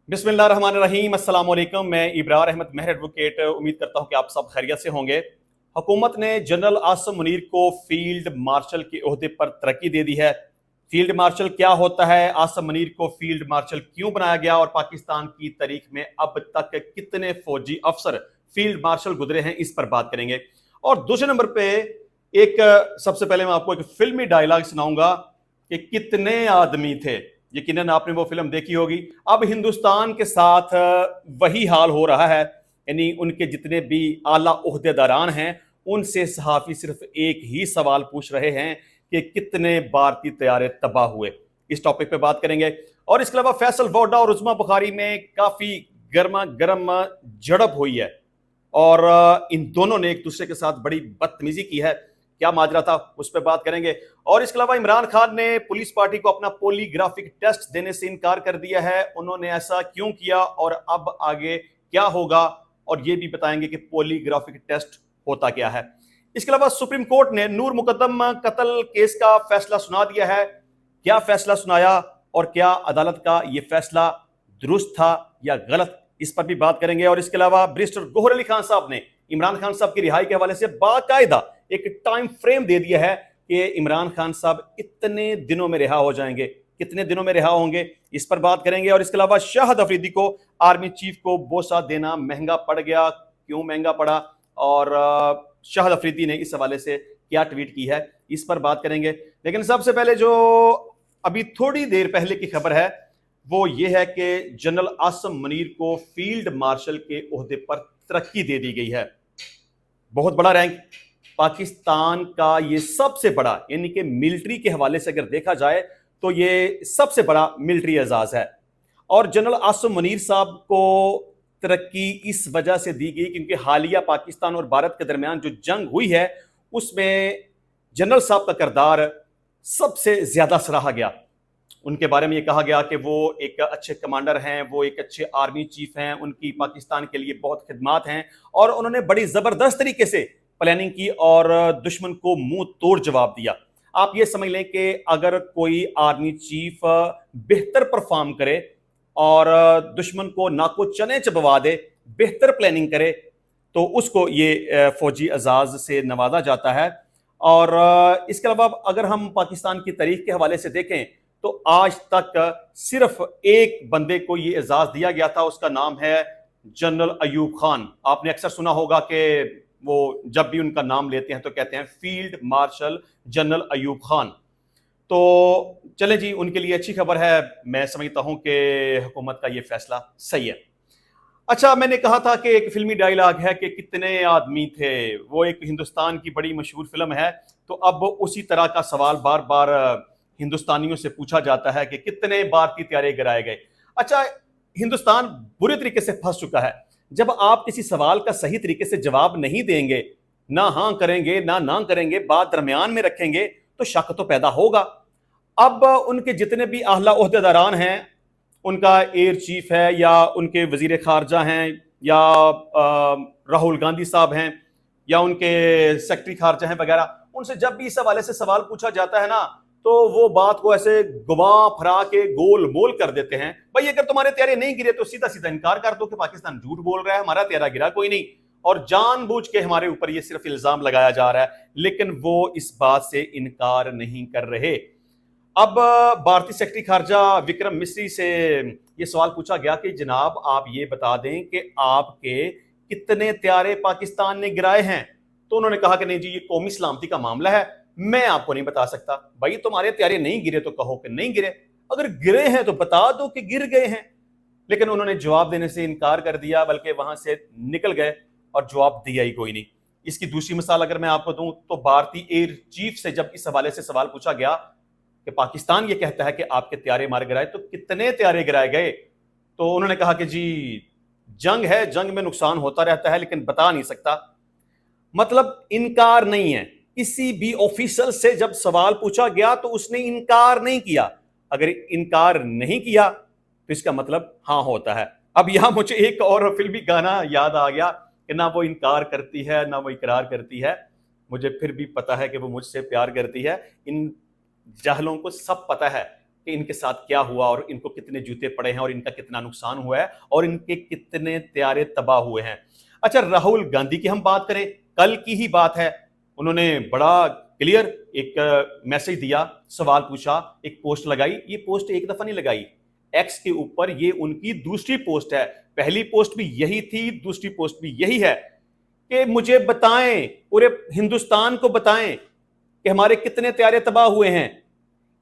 बिस्मिल्लाहिर्रहमानिर्रहीम, अस्सलाम वालेकुम। मैं इब्रार अहमद मेहर एडवोकेट उम्मीद करता हूं कि आप सब खैरियत से होंगे। हुकूमत ने जनरल आसिम मुनीर को फील्ड मार्शल के ओहदे पर तरक्की दे दी है। फील्ड मार्शल क्या होता है, आसिम मुनीर को फील्ड मार्शल क्यों बनाया गया और पाकिस्तान की तारीख में अब तक कितने फौजी अफसर फील्ड मार्शल गुजरे हैं, इस पर बात करेंगे। और दूसरे नंबर पे सबसे पहले मैं आपको एक फिल्मी डायलॉग सुनाऊंगा कि कितने आदमी थे। यकीनन आपने वो फिल्म देखी होगी। अब हिंदुस्तान के साथ वही हाल हो रहा है, यानी उनके जितने भी आला ओहदेदारान हैं उनसे सहाफ़ी सिर्फ एक ही सवाल पूछ रहे हैं कि कितने भारतीय तैयारे तबाह हुए। इस टॉपिक पे बात करेंगे। और इसके अलावा फैसल वोडा और उस्मा बुखारी में काफ़ी गर्मा गर्म झड़प हुई है और इन दोनों ने एक दूसरे के साथ बड़ी बदतमीजी की है। क्या माजरा था, उस पर बात करेंगे। और इसके अलावा इमरान खान ने पुलिस पार्टी को अपना पॉलीग्राफिक टेस्ट देने से इनकार कर दिया है। उन्होंने ऐसा क्यों किया और अब आगे क्या होगा, और ये भी बताएंगे कि पॉलीग्राफिक टेस्ट होता क्या है। इसके अलावा सुप्रीम कोर्ट ने नूर मुकद्दम कत्ल केस का फैसला सुना दिया है। क्या फैसला सुनाया और क्या अदालत का ये फैसला दुरुस्त था या गलत, इस पर भी बात करेंगे। और इसके अलावा बैरिस्टर गौहर अली खान साहब ने इमरान खान साहब की रिहाई के हवाले से बाकायदा एक टाइम फ्रेम दे दिया है कि इमरान खान साहब इतने दिनों में रिहा हो जाएंगे, कितने दिनों में रिहा होंगे, इस पर बात करेंगे। और इसके अलावा शाहिद अफरीदी को आर्मी चीफ को बोसा देना महंगा पड़ गया, क्यों महंगा पड़ा, और शाहिद अफरीदी ने इस हवाले से क्या ट्वीट की है, इस पर बात करेंगे। लेकिन सबसे पहले जो अभी थोड़ी देर पहले की खबर है वो ये है कि जनरल आसिम मुनीर को फील्ड मार्शल के ओहदे पर तरक्की दे दी गई है। बहुत बड़ा रैंक, पाकिस्तान का ये सबसे बड़ा, यानी कि मिलिट्री के हवाले से अगर देखा जाए तो ये सबसे बड़ा मिलिट्री एजाज है। और जनरल आसिम मुनीर साहब को तरक्की इस वजह से दी गई क्योंकि हालिया पाकिस्तान और भारत के दरमियान जो जंग हुई है उसमें जनरल साहब का किरदार सबसे ज्यादा सराहा गया। उनके बारे में ये कहा गया कि वो एक अच्छे कमांडर हैं, वो एक अच्छे आर्मी चीफ हैं, उनकी पाकिस्तान के लिए बहुत खिदमात हैं और उन्होंने बड़ी ज़बरदस्त तरीके से प्लानिंग की और दुश्मन को मुंह तोड़ जवाब दिया। आप ये समझ लें कि अगर कोई आर्मी चीफ बेहतर परफॉर्म करे और दुश्मन को नाको चने चबवा दे, बेहतर प्लानिंग करे, तो उसको ये फौजी एजाज से नवाजा जाता है। और इसके अलावा अगर हम पाकिस्तान की तारीख के हवाले से देखें तो आज तक सिर्फ एक बंदे को ये एजाज दिया गया था, उसका नाम है जनरल अयूब खान। आपने अक्सर सुना होगा कि वो जब भी उनका नाम लेते हैं तो कहते हैं field marshal general Ayub Khan. तो चलें जी, उनके लिए अच्छी खबर है। मैं समझता हूं कि हुकूमत का ये फैसला सही है। अच्छा, मैंने कहा था कि एक फिल्मी डायलॉग है कि कितने आदमी थे, वो एक हिंदुस्तान की बड़ी मशहूर फिल्म है। तो अब उसी तरह का सवाल बार बार हिंदुस्तानियों से पूछा जाता है कि कितने भारतीय त्यारे गिराए गए। अच्छा, हिंदुस्तान बुरे तरीके से फंस चुका है। जब आप किसी सवाल का सही तरीके से जवाब नहीं देंगे, ना हाँ करेंगे ना करेंगे, बात दरमियान में रखेंगे, तो शक तो पैदा होगा। अब उनके जितने भी आला ओहदेदारान हैं, उनका एयर चीफ है या उनके वजीर खारजा हैं या राहुल गांधी साहब हैं या उनके सेक्रेटरी खारजा हैं वगैरह, उनसे जब भी इस हवाले से सवाल पूछा जाता है ना, तो वो बात को ऐसे घुमा फरा के गोल मोल कर देते हैं। भाई, अगर तुम्हारे त्यारे नहीं गिरे तो सीधा सीधा इनकार कर दो कि पाकिस्तान झूठ बोल रहा है, हमारा त्यारा गिरा कोई नहीं, और जानबूझ के हमारे ऊपर ये सिर्फ इल्जाम लगाया जा रहा है। लेकिन वो इस बात से इनकार नहीं कर रहे। अब भारतीय सेक्रेटरी खारजा विक्रम मिस्री से ये सवाल पूछा गया कि जनाब आप ये बता दें कि आपके कितने त्यारे पाकिस्तान ने गिराए हैं। तो उन्होंने कहा कि नहीं जी, ये कौमी सलामती का मामला है, मैं आपको नहीं बता सकता। भाई, तुम्हारे त्यारे नहीं गिरे तो कहो कि नहीं गिरे, अगर गिरे हैं तो बता दो कि गिर गए हैं। लेकिन उन्होंने जवाब देने से इनकार कर दिया, बल्कि वहां से निकल गए और जवाब दिया ही कोई नहीं। इसकी दूसरी मिसाल अगर मैं आपको दूं तो भारतीय एयर चीफ से जब इस हवाले से सवाल पूछा गया कि पाकिस्तान ये कहता है कि आपके त्यारे मारे गिराए, तो कितने त्यारे गिराए गए, तो उन्होंने कहा कि जी जंग है, जंग में नुकसान होता रहता है लेकिन बता नहीं सकता। मतलब इनकार नहीं है। किसी भी ऑफिसर से जब सवाल पूछा गया तो उसने इनकार नहीं किया। अगर इनकार नहीं किया तो इसका मतलब हाँ होता है। अब यहां मुझे एक और फिल्मी गाना याद आ गया कि ना वो इनकार करती है ना वो इकरार करती है, मुझे फिर भी पता है कि वो मुझसे प्यार करती है। इन जाहलों को सब पता है کہ ان کے ساتھ کیا ہوا اور ان کو کتنے جوتے پڑے ہیں اور ان کا کتنا نقصان ہوا ہے اور ان کے کتنے طیارے تباہ ہوئے ہیں۔ اچھا، راہل گاندھی کی ہم بات کریں، کل کی ہی بات ہے، انہوں نے بڑا کلیئر ایک میسج دیا، سوال پوچھا، ایک پوسٹ لگائی۔ یہ پوسٹ ایک دفعہ نہیں لگائی، ایکس کے اوپر یہ ان کی دوسری پوسٹ ہے۔ پہلی پوسٹ بھی یہی تھی، دوسری پوسٹ بھی یہی ہے کہ مجھے بتائیں، پورے ہندوستان کو بتائیں کہ ہمارے کتنے طیارے تباہ ہوئے ہیں۔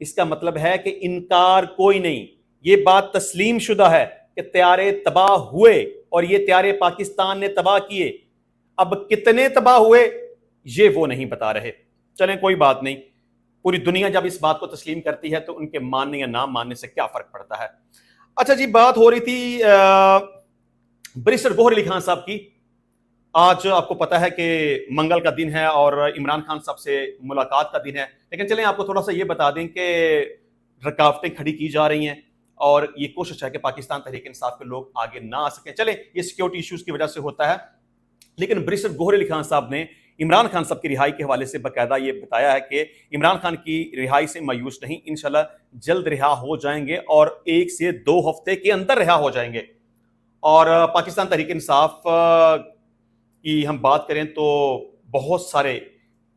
اس کا مطلب ہے کہ انکار کوئی نہیں، یہ بات تسلیم شدہ ہے کہ طیارے تباہ ہوئے اور یہ طیارے پاکستان نے تباہ کیے۔ اب کتنے تباہ ہوئے یہ وہ نہیں بتا رہے۔ چلیں کوئی بات نہیں، پوری دنیا جب اس بات کو تسلیم کرتی ہے تو ان کے ماننے یا نہ ماننے سے کیا فرق پڑتا ہے۔ اچھا جی، بات ہو رہی تھی بیرسٹر گوہر علی خان صاحب کی۔ آج آپ کو پتا ہے کہ منگل کا دن ہے اور عمران خان صاحب سے ملاقات کا دن ہے، لیکن چلیں آپ کو تھوڑا سا یہ بتا دیں کہ رکاوٹیں کھڑی کی جا رہی ہیں اور یہ کوشش ہے کہ پاکستان تحریک انصاف کے لوگ آگے نہ آ سکیں۔ چلیں یہ سیکیورٹی ایشوز کی وجہ سے ہوتا ہے، لیکن بیرسٹر گوہر علی خان صاحب نے عمران خان صاحب کی رہائی کے حوالے سے باقاعدہ یہ بتایا ہے کہ عمران خان کی رہائی سے مایوس نہیں، انشاءاللہ جلد رہا ہو جائیں گے اور 1 سے 2 ہفتے کے اندر رہا ہو جائیں گے۔ اور پاکستان تحریک انصاف کی ہم بات کریں تو بہت سارے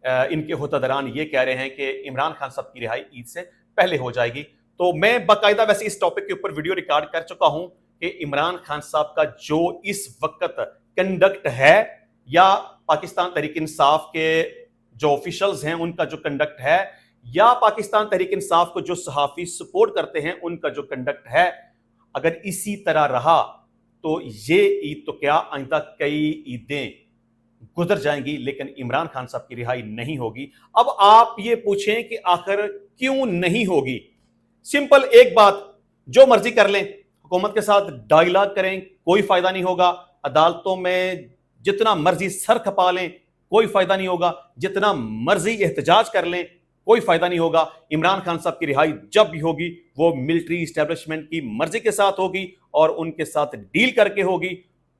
ان کے عہدیداران یہ کہہ رہے ہیں کہ عمران خان صاحب کی رہائی عید سے پہلے ہو جائے گی۔ تو میں باقاعدہ ویسے اس ٹاپک کے اوپر ویڈیو ریکارڈ کر چکا ہوں کہ عمران خان صاحب کا جو اس وقت کنڈکٹ ہے یا پاکستان تحریک انصاف کے جو آفیشلز ہیں ان کا جو کنڈکٹ ہے یا پاکستان تحریک انصاف کو جو صحافی سپورٹ کرتے ہیں ان کا جو کنڈکٹ ہے، اگر اسی طرح رہا تو یہ عید تو کیا آئندہ کئی عیدیں گزر جائیں گی لیکن عمران خان صاحب کی رہائی نہیں ہوگی۔ اب آپ یہ پوچھیں کہ آخر کیوں نہیں ہوگی؟ سمپل ایک بات، جو مرضی کر لیں، حکومت کے ساتھ ڈائیلاگ کریں، کوئی فائدہ نہیں ہوگا، عدالتوں میں جتنا مرضی سر کھپا لیں کوئی فائدہ نہیں ہوگا، جتنا مرضی احتجاج کر لیں کوئی فائدہ نہیں ہوگا۔ عمران خان صاحب کی رہائی جب بھی ہوگی وہ ملٹری اسٹیبلشمنٹ کی مرضی کے ساتھ ہوگی اور ان کے ساتھ ڈیل کر کے ہوگی،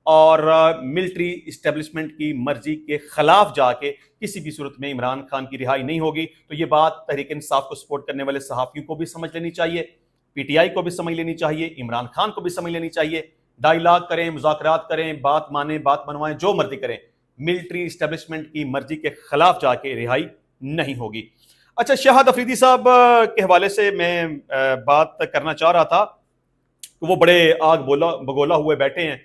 اور ملٹری اسٹیبلشمنٹ کی مرضی کے خلاف جا کے کسی بھی صورت میں عمران خان کی رہائی نہیں ہوگی۔ تو یہ بات تحریک انصاف کو سپورٹ کرنے والے صحافیوں کو بھی سمجھ لینی چاہیے، پی ٹی آئی کو بھی سمجھ لینی چاہیے، عمران خان کو بھی سمجھ لینی چاہیے۔ ڈائیلاگ کریں، مذاکرات کریں، بات مانیں، بات منوائیں، جو مرضی کریں، ملٹری اسٹیبلشمنٹ کی مرضی کے خلاف جا کے رہائی نہیں ہوگی۔ اچھا، شہاد افریدی صاحب کے حوالے سے میں بات کرنا چاہ رہا تھا کہ وہ بڑے آگ بگولا ہوئے بیٹھے ہیں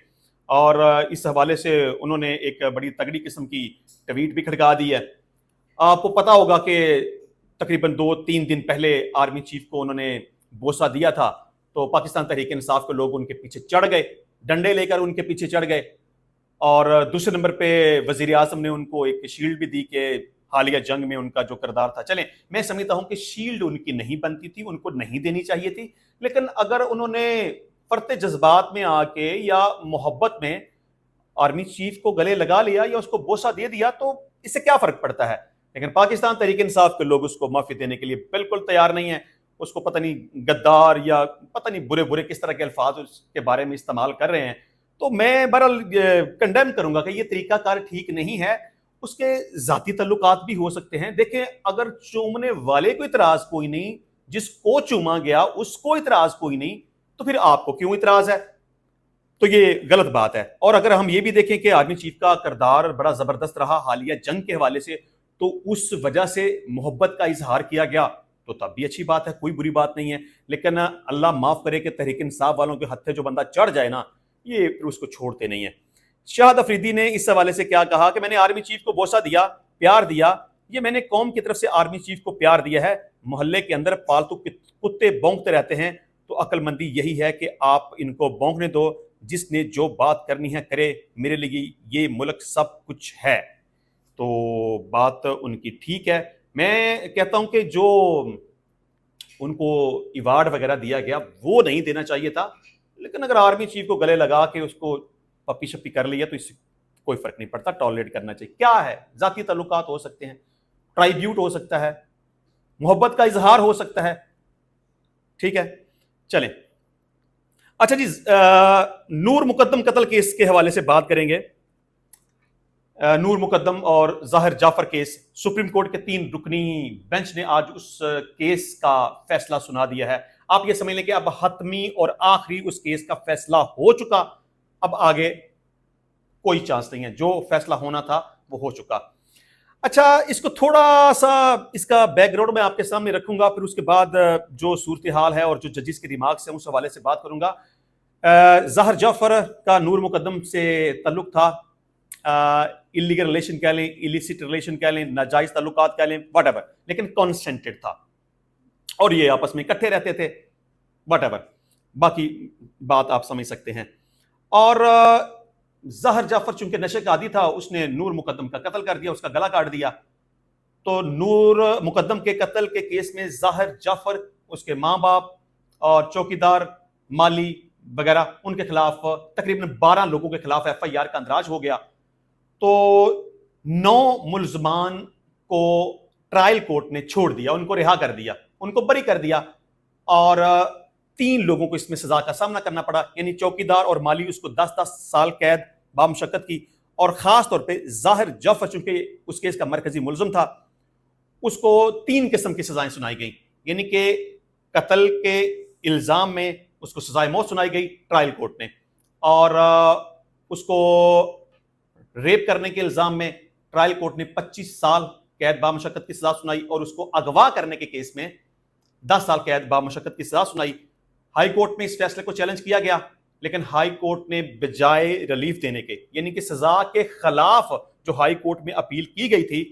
اور اس حوالے سے انہوں نے ایک بڑی تگڑی قسم کی ٹویٹ بھی کھڑکا دی ہے۔ آپ کو پتا ہوگا کہ تقریباً 2-3 دن پہلے آرمی چیف کو انہوں نے بوسہ دیا تھا تو پاکستان تحریک انصاف کے لوگ ان کے پیچھے چڑھ گئے، ڈنڈے لے کر ان کے پیچھے چڑھ گئے، اور دوسرے نمبر پہ وزیر اعظم نے ان کو ایک شیلڈ بھی دی کہ حالیہ جنگ میں ان کا جو کردار تھا۔ چلیں میں سمجھتا ہوں کہ شیلڈ ان کی نہیں بنتی تھی، ان کو نہیں دینی چاہیے تھی، لیکن اگر انہوں نے فرط جذبات میں آ کے یا محبت میں آرمی چیف کو گلے لگا لیا یا اس کو بوسہ دے دیا تو اس سے کیا فرق پڑتا ہے؟ لیکن پاکستان تحریک انصاف کے لوگ اس کو معافی دینے کے لیے بالکل تیار نہیں ہیں، اس کو پتہ نہیں غدار یا پتہ نہیں برے برے کس طرح کے الفاظ اس کے بارے میں استعمال کر رہے ہیں۔ تو میں بہرحال کنڈیم کروں گا کہ یہ طریقہ کار ٹھیک نہیں ہے، اس کے ذاتی تعلقات بھی ہو سکتے ہیں۔ دیکھیں، اگر چومنے والے کو اعتراض کوئی نہیں، جس کو چوما گیا اس کو اعتراض کوئی نہیں، تو پھر آپ کو کیوں اعتراض ہے؟ تو یہ غلط بات ہے۔ اور اگر ہم یہ بھی دیکھیں کہ آرمی چیف کا کردار بڑا زبردست رہا حالیہ جنگ کے حوالے سے، تو اس وجہ سے محبت کا اظہار کیا گیا تو تب بھی اچھی بات ہے، کوئی بری بات نہیں ہے۔ لیکن اللہ معاف کرے کہ تحریک انصاف والوں کے ہتھے جو بندہ چڑھ جائے نا، یہ پھر اس کو چھوڑتے نہیں ہیں۔ شہاد افریدی نے اس حوالے سے کیا کہا کہ میں نے آرمی چیف کو بوسہ دیا، پیار دیا، یہ میں نے قوم کی طرف سے آرمی چیف کو پیار دیا ہے۔ محلے کے اندر پالتو کتے بونکتے رہتے ہیں تو عقل مندی یہی ہے کہ آپ ان کو بونکنے دو، جس نے جو بات کرنی ہے کرے، میرے لیے یہ ملک سب کچھ ہے۔ تو بات ان کی ٹھیک ہے۔ میں کہتا ہوں کہ جو ان کو ایوارڈ وغیرہ دیا گیا وہ نہیں دینا چاہیے تھا، لیکن اگر آرمی چیف کو گلے لگا کے اس کو پپی شپی کر لیا تو اس سے کوئی فرق نہیں پڑتا، ٹالریٹ کرنا چاہیے۔ کیا ہے، ذاتی تعلقات ہو سکتے ہیں، ٹرائیبیوٹ ہو سکتا ہے، محبت کا اظہار ہو سکتا ہے، ٹھیک ہے۔ چلیں اچھا جی، نور مقدم قتل کیس کے حوالے سے بات کریں گے۔ نور مقدم اور ظاہر جعفر کیس، سپریم کورٹ کے 3 رکنی بینچ نے آج اس کیس کا فیصلہ سنا دیا ہے۔ آپ یہ سمجھ لیں کہ اب حتمی اور آخری اس کیس کا فیصلہ ہو چکا، اب آگے کوئی چانس نہیں ہے، جو فیصلہ ہونا تھا وہ ہو چکا۔ اچھا، اس کو تھوڑا سا اس کا بیک گراؤنڈ میں آپ کے سامنے رکھوں گا، پھر اس کے بعد جو صورتحال ہے اور جو ججز کے ریمارکس ہیں اس حوالے سے بات کروں گا۔ ظاہر جعفر کا نور مقدم سے تعلق تھا، اللیگل ریلیشن کہہ لیں، ایلیسٹ ریلیشن کہہ لیں، ناجائز تعلقات کہہ لیں، واٹ ایور، لیکن کانسنٹڈ تھا اور یہ آپس میں اکٹھے رہتے تھے، واٹ ایور، باقی بات آپ سمجھ سکتے ہیں۔ اور ظاہر جعفر چونکہ نشے کا عادی تھا، اس نے نور مقدم کا قتل کر دیا، اس کا گلا کاٹ دیا۔ تو نور مقدم کے قتل کے کیس میں ظاہر جعفر، اس کے ماں باپ اور چوکیدار، مالی وغیرہ، ان کے خلاف تقریباً 12 لوگوں کے خلاف ایف آئی آر کا اندراج ہو گیا۔ تو 9 ملزمان کو ٹرائل کورٹ نے چھوڑ دیا، ان کو رہا کر دیا، ان کو بری کر دیا، اور 3 لوگوں کو اس میں سزا کا سامنا کرنا پڑا، یعنی چوکیدار اور مالی، اس کو 10 سال قید بامشقت کی، اور خاص طور پہ ظاہر جعفر چونکہ اس کیس کا مرکزی ملزم تھا، اس کو 3 قسم کی سزائیں سنائی گئیں، یعنی کہ قتل کے الزام میں اس کو سزائے موت سنائی گئی ٹرائل کورٹ نے، اور اس کو ریپ کرنے کے الزام میں ٹرائل کورٹ نے 25 سال قید بامشقت کی سزا سنائی، اور اس کو اغوا کرنے کے کیس میں 10 سال قید بامشقت کی سزا سنائی۔ ہائی کورٹ میں اس فیصلے کو چیلنج کیا گیا، لیکن ہائی کورٹ نے بجائے ریلیف دینے کے، یعنی کہ سزا کے خلاف جو ہائی کورٹ میں اپیل کی گئی تھی،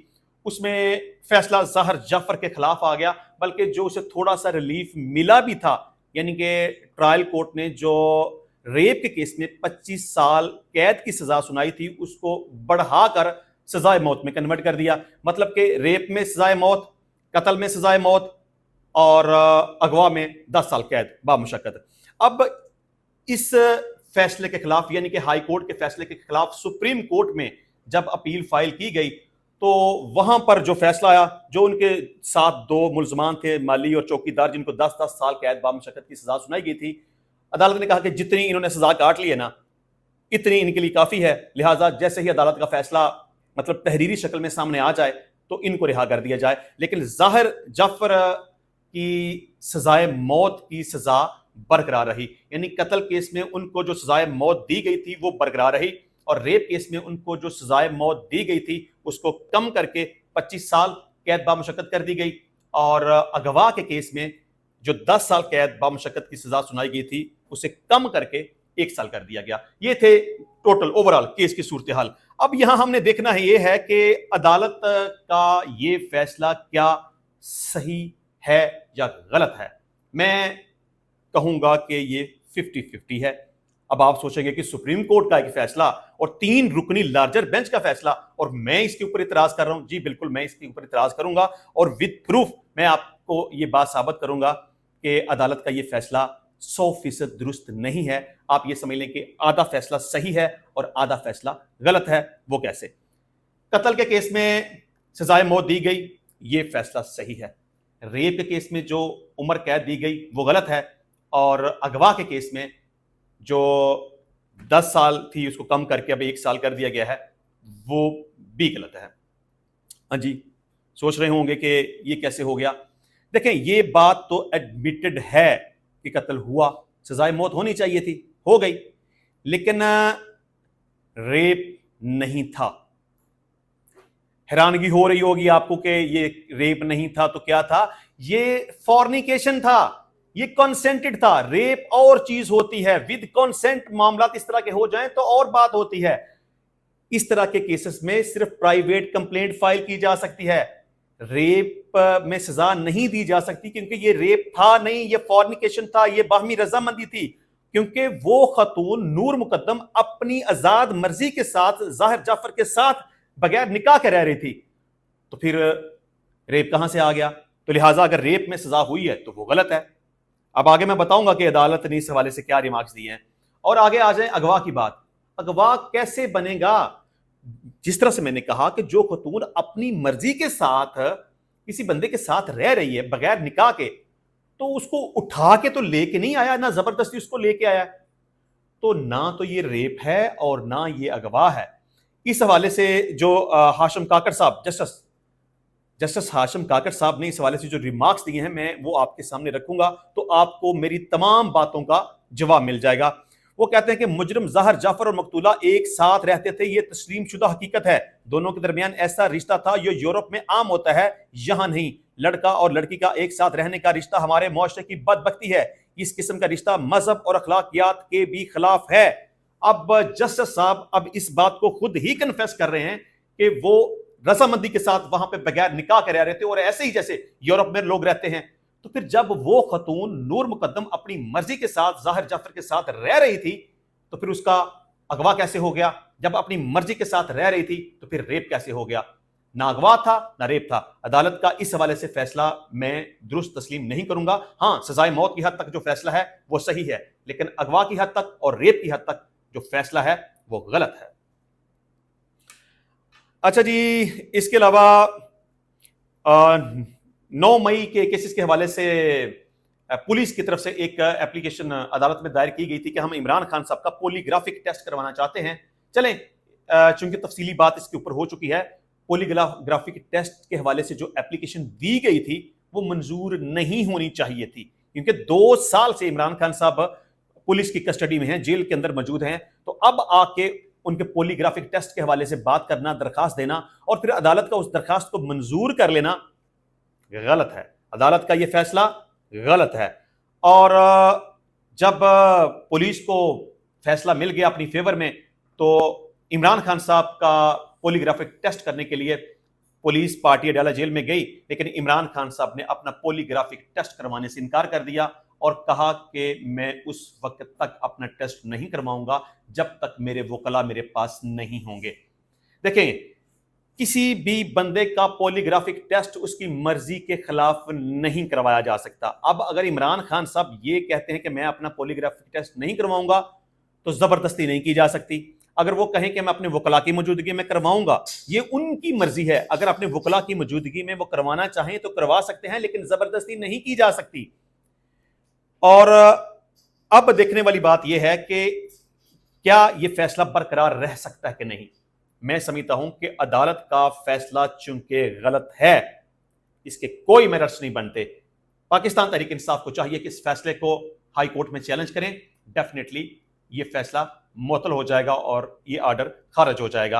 اس میں فیصلہ ظاہر جعفر کے خلاف آ گیا، بلکہ جو اسے تھوڑا سا ریلیف ملا بھی تھا، یعنی کہ ٹرائل کورٹ نے جو ریپ کے کیس میں 25 سال قید کی سزا سنائی تھی، اس کو بڑھا کر سزائے موت میں کنورٹ کر دیا، مطلب کہ ریپ میں سزائے موت، قتل میں سزائے موت، اور اغوا میں 10 سال قید بامشقت۔ اب اس فیصلے کے خلاف، یعنی کہ ہائی کورٹ کے فیصلے کے خلاف سپریم کورٹ میں جب اپیل فائل کی گئی، تو وہاں پر جو فیصلہ آیا، جو ان کے ساتھ 2 ملزمان تھے، مالی اور چوکیدار، جن کو 10 سال قید بامشقت کی سزا سنائی گئی تھی، عدالت نے کہا کہ جتنی انہوں نے سزا کاٹ لی ہے نا، اتنی ان کے لیے کافی ہے، لہٰذا جیسے ہی عدالت کا فیصلہ مطلب تحریری شکل میں سامنے آ جائے تو ان کو رہا کر دیا جائے۔ لیکن ظاہر جعفر کی سزائے موت کی سزا برقرار رہی، یعنی قتل کیس میں ان کو جو سزائے موت دی گئی تھی وہ برقرار رہی، اور ریپ کیس میں ان کو جو سزائے موت دی گئی تھی اس کو کم کر کے 25 سال قید بامشقت کر دی گئی، اور اغوا کے کیس میں جو 10 سال قید بامشقت کی سزا سنائی گئی تھی اسے کم کر کے 1 سال کر دیا گیا۔ یہ تھے ٹوٹل اوورال کیس کی صورتحال۔ اب یہاں ہم نے دیکھنا ہے یہ ہے کہ عدالت کا یہ فیصلہ کیا صحیح ہے یا غلط ہے۔ میں کہوں گا کہ یہ 50-50 ہے۔ اب آپ سوچیں گے کہ سپریم کورٹ کا ایک فیصلہ اور 3 رکنی لارجر بینچ کا فیصلہ، اور میں اس کے اوپر اعتراض کر رہا ہوں۔ جی بالکل، میں اس کے اوپر اعتراض کروں گا، اور وتھ پروف میں آپ کو یہ بات ثابت کروں گا کہ عدالت کا یہ فیصلہ 100% درست نہیں ہے۔ آپ یہ سمجھ لیں کہ آدھا فیصلہ صحیح ہے اور آدھا فیصلہ غلط ہے۔ وہ کیسے؟ قتل کے کیس میں سزائے موت دی گئی، یہ فیصلہ صحیح ہے۔ ریپ کے کیس میں جو عمر قید دی گئی وہ غلط ہے، اور اغوا کے کیس میں جو 10 سال تھی اس کو کم کر کے اب 1 سال کر دیا گیا ہے، وہ بھی غلط ہے۔ ہاں جی، سوچ رہے ہوں گے کہ یہ کیسے ہو گیا۔ دیکھیں، یہ بات تو ایڈمیٹڈ ہے کہ قتل ہوا، سزائے موت ہونی چاہیے تھی، ہو گئی، لیکن ریپ نہیں تھا۔ حیرانگی ہو رہی ہوگی آپ کو کہ یہ ریپ نہیں تھا تو کیا تھا؟ یہ فورنیکیشن تھا، یہ کنسنٹڈ تھا۔ ریپ اور چیز ہوتی ہے، ود کنسنٹ معاملات اس طرح کے ہو جائیں تو اور بات ہوتی ہے۔ اس طرح کے کیسز میں صرف پرائیویٹ کمپلینٹ فائل کی جا سکتی ہے، ریپ میں سزا نہیں دی جا سکتی، کیونکہ یہ ریپ تھا نہیں، یہ فورنیکیشن تھا، یہ باہمی رضامندی تھی، کیونکہ وہ خاتون نور مقدم اپنی آزاد مرضی کے ساتھ ظاہر جعفر کے ساتھ بغیر نکاح کے رہ رہی تھی، تو پھر ریپ کہاں سے آ گیا؟ تو لہٰذا اگر ریپ میں سزا ہوئی ہے تو وہ غلط ہے۔ اب آگے میں بتاؤں گا کہ عدالت نے اس حوالے سے کیا ریمارکس دیے ہیں، اور آگے آ جائیں اغوا کی بات۔ اغوا کیسے بنے گا؟ جس طرح سے میں نے کہا کہ جو خاتون اپنی مرضی کے ساتھ کسی بندے کے ساتھ رہ رہی ہے بغیر نکاح کے، تو اس کو اٹھا کے تو لے کے نہیں آیا، نہ زبردستی اس کو لے کے آیا، تو نہ تو یہ ریپ ہے اور نہ یہ اغوا ہے۔ اس حوالے سے جو ہاشم کاکڑ صاحب، جسٹس जस्टिस हाशिम काकड़ साहब ने इस हवाले से जो रिमार्क्स दिए हैं मैं वो आपके सामने रखूंगा, तो आपको मेरी तमाम बातों का जवाब मिल जाएगा। वो कहते हैं कि मुजरिम ज़ाहिर जाफर और मकतूला एक साथ रहते थे, ये तस्लीम शुदा हकीकत है। दोनों के दरमियान ऐसा रिश्ता था जो यूरोप में आम होता है, यहाँ नहीं। लड़का और लड़की का एक साथ रहने का रिश्ता हमारे मुआशरे की बदबख्ती है। इस किस्म का रिश्ता मजहब और अखलाकियात के भी खिलाफ है। अब जस्टिस साहब अब इस बात को खुद ही कन्फेस कर रहे हैं कि वो रजामंदी के साथ वहां पे बगैर निकाह के रह रहे थे, और ऐसे ही जैसे यूरोप में लोग रहते हैं। तो फिर जब वो खतून नूर मुकद्दम अपनी मर्जी के साथ ज़ाहिर जाफर के साथ रह रही थी, तो फिर उसका अगवा कैसे हो गया? जब अपनी मर्जी के साथ रह रही थी तो फिर रेप कैसे हो गया? ना अगवा था ना रेप था। अदालत का इस हवाले से फैसला मैं दुरुस्त तस्लीम नहीं करूंगा। हाँ, सजाए मौत की हद तक जो फैसला है वो सही है, लेकिन अगवा की हद तक और रेप की हद तक जो फैसला है वो गलत है। अच्छा जी, इसके अलावा 9 मई के केसेस के हवाले से पुलिस की तरफ से एक एप्लीकेशन अदालत में दायर की गई थी कि हम इमरान खान साहब का पॉलीग्राफिक टेस्ट करवाना चाहते हैं। चलें, चूंकि तफसीली बात इसके ऊपर हो चुकी है, पॉलीग्राफिक टेस्ट के हवाले से जो एप्लीकेशन दी गई थी वो मंजूर नहीं होनी चाहिए थी, क्योंकि 2 साल से इमरान खान साहब पुलिस की कस्टडी में हैं, जेल के अंदर मौजूद हैं। तो अब आके उनके पॉलीग्राफिक टेस्ट के हवाले से बात करना, दरखास्त देना और फिर अदालत का उस दरखास्त को मंजूर कर लेना गलत है। अदालत का यह फैसला गलत है। और जब पुलिस को फैसला मिल गया अपनी फेवर में, तो इमरान खान साहब का पॉलीग्राफिक टेस्ट करने के लिए पुलिस पार्टी अडाला जेल में गई, लेकिन इमरान खान साहब ने अपना पॉलीग्राफिक टेस्ट करवाने से इनकार कर दिया और कहा कि मैं उस वक्त तक अपना टेस्ट नहीं करवाऊंगा जब तक मेरे वकला मेरे पास नहीं होंगे। देखें, किसी भी बंदे का पॉलीग्राफिक टेस्ट उसकी मर्जी के खिलाफ नहीं करवाया जा सकता। अब अगर इमरान खान साहब ये कहते हैं कि मैं अपना पॉलीग्राफिक टेस्ट नहीं करवाऊंगा, तो जबरदस्ती नहीं की जा सकती। अगर वो कहें कि मैं अपने वकला की मौजूदगी में करवाऊंगा, ये उनकी मर्जी है। अगर अपने वकला की मौजूदगी में वो करवाना चाहें तो करवा सकते हैं, लेकिन जबरदस्ती नहीं की जा सकती। और अब देखने वाली बात यह है कि क्या यह फैसला बरकरार रह सकता है कि नहीं। मैं समझता हूं कि अदालत का फैसला चूंकि गलत है, इसके कोई मेरिट्स नहीं बनते। पाकिस्तान तहरीक इंसाफ को चाहिए कि इस फैसले को हाई कोर्ट में चैलेंज करें। डेफिनेटली यह फैसला मुअत्तल हो जाएगा और यह ऑर्डर खारिज हो जाएगा।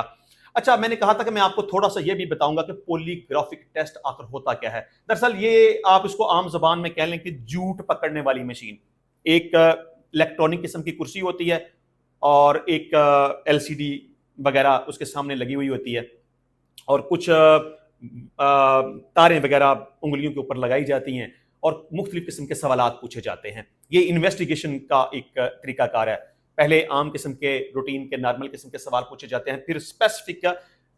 अच्छा, मैंने कहा था कि मैं आपको थोड़ा सा यह भी बताऊंगा कि पॉलीग्राफिक टेस्ट आखिर होता क्या है। दरअसल ये आप इसको आम जबान में कह लें कि झूठ पकड़ने वाली मशीन। एक इलेक्ट्रॉनिक किस्म की कुर्सी होती है और एक एलसीडी वगैरह उसके सामने लगी हुई होती है, और कुछ तारें वगैरह उंगलियों के ऊपर लगाई जाती हैं और मुख्तलिफ किस्म के सवालात पूछे जाते हैं। ये इन्वेस्टिगेशन का एक तरीकाकार है। पहले आम किस्म के रूटीन के नॉर्मल किस्म के सवाल पूछे जाते हैं, फिर स्पेसिफिक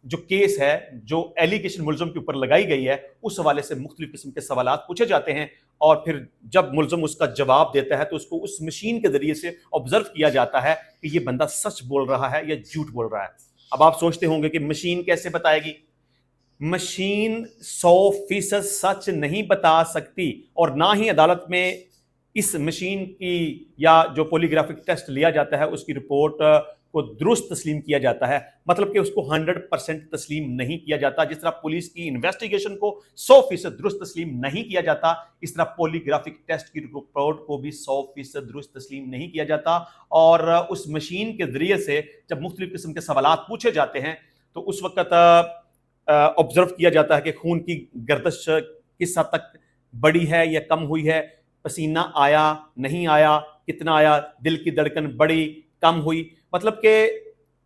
जो केस है, जो एलिगेशन मुलज़म के ऊपर लगाई गई है, उस हवाले से मुख्तलिफ किस्म के सवालात पूछे जाते हैं, और फिर जब मुलज़म उसका जवाब देता है तो उसको उस मशीन के जरिए से ऑब्जर्व किया जाता है कि ये बंदा सच बोल रहा है या झूठ बोल रहा है। अब आप सोचते होंगे कि मशीन कैसे बताएगी? मशीन 100% सच नहीं बता सकती, और ना ही अदालत में इस मशीन की या जो पॉलीग्राफिक टेस्ट लिया जाता है उसकी रिपोर्ट को दुरुस्त तस्लीम किया जाता है। मतलब कि उसको 100% तस्लीम नहीं किया जाता। जिस तरह पुलिस की इन्वेस्टिगेशन को 100% दुरुस्त तस्लीम नहीं किया जाता, इस तरह पॉलीग्राफिक टेस्ट की रिपोर्ट को भी 100% दुरुस्त तस्लीम नहीं किया जाता। और उस मशीन के जरिए से जब मुख्तलिफ किस्म के सवालात पूछे जाते हैं तो उस वक्त ऑब्जर्व किया जाता है कि खून की गर्दिश किस हद तक बढ़ी है या कम हुई है, पसीना आया नहीं आया, कितना आया, दिल की धड़कन बढ़ी कम हुई। मतलब कि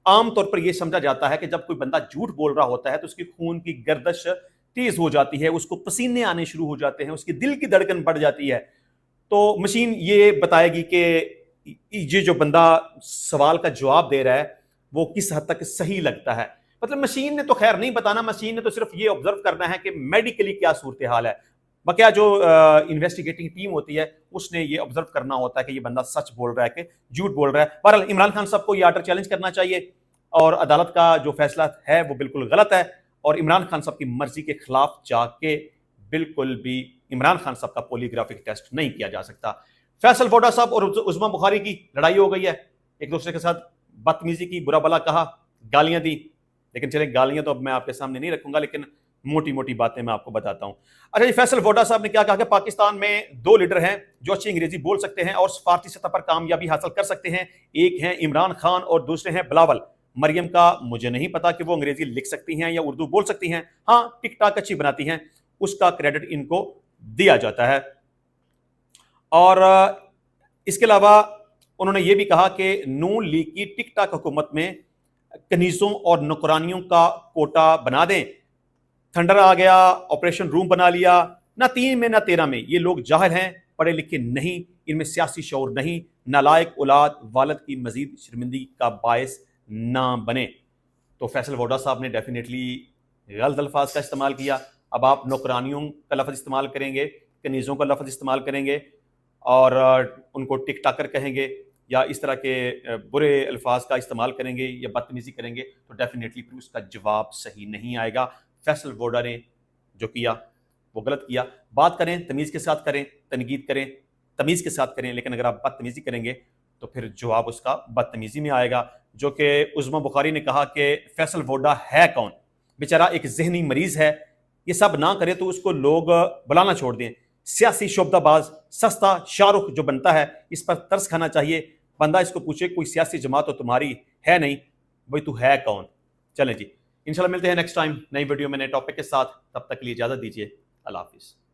आम तौर पर यह समझा जाता है कि जब कोई बंदा झूठ बोल रहा होता है तो उसकी खून की गर्दिश तेज हो जाती है, उसको पसीने आने शुरू हो जाते हैं, उसकी दिल की धड़कन बढ़ जाती है। तो मशीन ये बताएगी कि ये जो बंदा सवाल का जवाब दे रहा है वो किस हद तक सही लगता है। मतलब मशीन ने तो खैर नहीं बताना, मशीन ने तो सिर्फ ये ऑब्जर्व करना है कि मेडिकली क्या सूरत हाल है। बकिया जो इन्वेस्टिगेटिंग टीम होती है उसने ये ऑब्जर्व करना होता है कि ये बंदा सच बोल रहा है कि झूठ बोल रहा है। बहरहाल इमरान खान साहब को ये आर्डर चैलेंज करना चाहिए, और अदालत का जो फैसला है वो बिल्कुल गलत है, और इमरान खान साहब की मर्जी के खिलाफ जाके बिल्कुल भी इमरान खान साहब का पॉलीग्राफिक टेस्ट नहीं किया जा सकता। फैसल वोडा साहब और उस्मा बुखारी की लड़ाई हो गई है, एक दूसरे के साथ बदतमीजी की, बुरा भला कहा, गालियां दी। लेकिन चले, गालियां तो अब मैं आपके सामने नहीं रखूंगा, लेकिन मोटी मोटी बातें मैं आपको बताता हूं। अच्छा जी, फैसल वोडा साहब ने क्या कहा कि पाकिस्तान में 2 लीडर हैं जो अच्छी अंग्रेजी बोल सकते हैं और सफारती सतह पर कामयाबी हासिल कर सकते हैं। एक हैं इमरान खान और दूसरे हैं बिलावल। मरियम का मुझे नहीं पता कि वो अंग्रेजी लिख सकती हैं या उर्दू बोल सकती हैं, हाँ टिक टाक अच्छी बनाती हैं, उसका क्रेडिट इनको दिया जाता है। और इसके अलावा उन्होंने ये भी कहा कि नून लीग की टिक टाक हुकूमत में कनीज़ों और नौकरानियों का कोटा बना दें। थंडर आ गया, ऑपरेशन रूम बना लिया, ना 3 में ना 13 में। ये लोग जाहिल हैं, पढ़े लिखे नहीं, इनमें सियासी शऊर नहीं, नालायक औलाद वालद की मजीद शर्मिंदगी का बायस ना बने। तो फैसल वोडा साहब ने डेफिनेटली गलत अल्फाज का इस्तेमाल किया। अब आप नौकरानियों का लफ्ज़ इस्तेमाल करेंगे, कनीज़ों का लफ्ज़ इस्तेमाल करेंगे और उनको टिक टाकर कहेंगे या इस तरह के बुरे अल्फाज का इस्तेमाल करेंगे या बदतमीज़ी करेंगे, तो डेफिनेटली फिर उसका जवाब सही नहीं आएगा। फैसल वोडा ने जो किया वो गलत किया। बात करें तमीज़ के साथ करें, तनकीद करें तमीज़ के साथ करें, लेकिन अगर आप बदतमीज़ी करेंगे तो फिर जवाब उसका बदतमीज़ी में आएगा। जो कि उज़्मा बुखारी ने कहा कि फैसल वोडा है कौन, बेचारा एक जहनी मरीज़ है, ये सब ना करे तो उसको लोग बुलाना छोड़ दें। सियासी शोबदाबाज सस्ता शाहरुख जो बनता है, इस पर तरस खाना चाहिए। बंदा इसको पूछे कोई सियासी जमात तो तुम्हारी है नहीं, भाई तू है कौन। चलें जी, इंशाल्लाह मिलते हैं नेक्स्ट टाइम नई वीडियो में नए टॉपिक के साथ। तब तक के लिए इजाज़त दीजिए। अल्लाह हाफिज़।